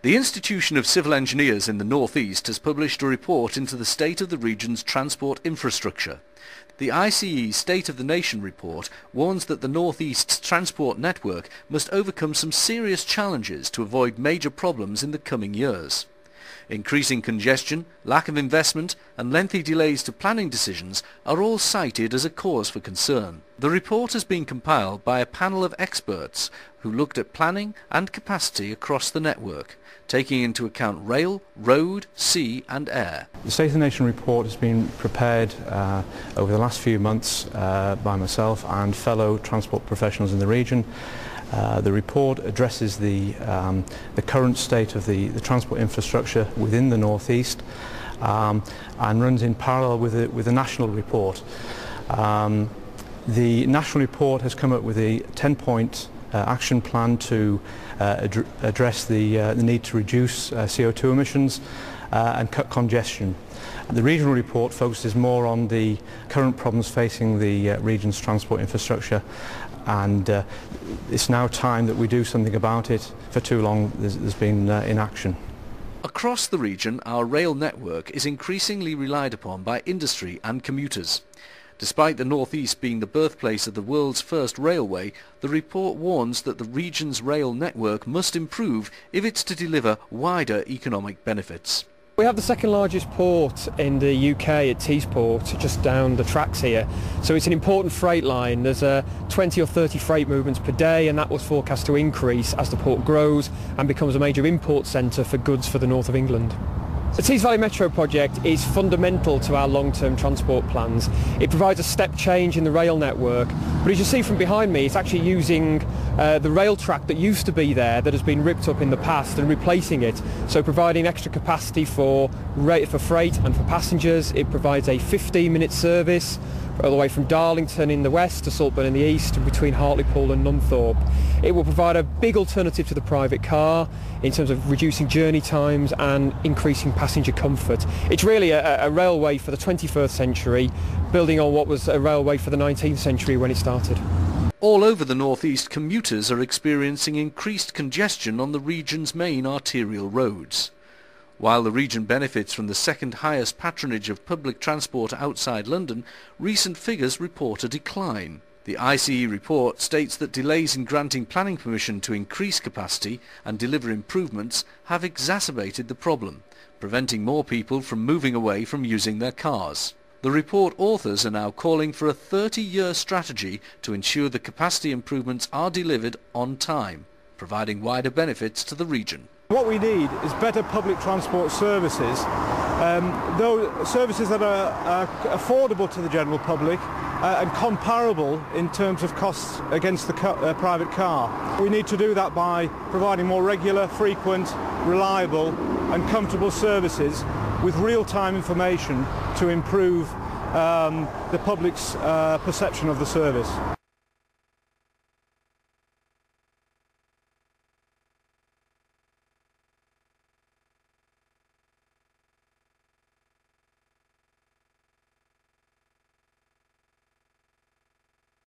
The Institution of Civil Engineers in the North East has published a report into the state of the region's transport infrastructure. The ICE State of the Nation report warns that the North East's transport network must overcome some serious challenges to avoid major problems in the coming years. Increasing congestion, lack of investment and lengthy delays to planning decisions are all cited as a cause for concern. The report has been compiled by a panel of experts who looked at planning and capacity across the network, taking into account rail, road, sea and air. The State of the Nation report has been prepared over the last few months by myself and fellow transport professionals in the region. The report addresses the current state of the transport infrastructure within the North East and runs in parallel with the national report. The national report has come up with a 10-point action plan to address the need to reduce CO2 emissions and cut congestion. The regional report focuses more on the current problems facing the region's transport infrastructure, and it's now time that we do something about it. For too long there's been inaction. Across the region, our rail network is increasingly relied upon by industry and commuters. Despite the North East being the birthplace of the world's first railway, the report warns that the region's rail network must improve if it's to deliver wider economic benefits. We have the second largest port in the UK at Teesport, just down the tracks here. So it's an important freight line. There's 20 or 30 freight movements per day, and that was forecast to increase as the port grows and becomes a major import centre for goods for the north of England. The Tees Valley Metro project is fundamental to our long-term transport plans. It provides a step change in the rail network, but as you see from behind me, it's actually using the rail track that used to be there that has been ripped up in the past and replacing it, so providing extra capacity for freight and for passengers. It provides a 15-minute service all the way from Darlington in the west to Saltburn in the east and between Hartlepool and Nunthorpe. It will provide a big alternative to the private car in terms of reducing journey times and increasing passenger comfort. It's really a railway for the 21st century, building on what was a railway for the 19th century when it started. All over the North East, commuters are experiencing increased congestion on the region's main arterial roads. While the region benefits from the second highest patronage of public transport outside London, recent figures report a decline. The ICE report states that delays in granting planning permission to increase capacity and deliver improvements have exacerbated the problem, preventing more people from moving away from using their cars. The report authors are now calling for a 30-year strategy to ensure the capacity improvements are delivered on time, providing wider benefits to the region. What we need is better public transport services, services that are affordable to the general public and comparable in terms of costs against the private car. We need to do that by providing more regular, frequent, reliable and comfortable services with real-time information to improve the public's perception of the service.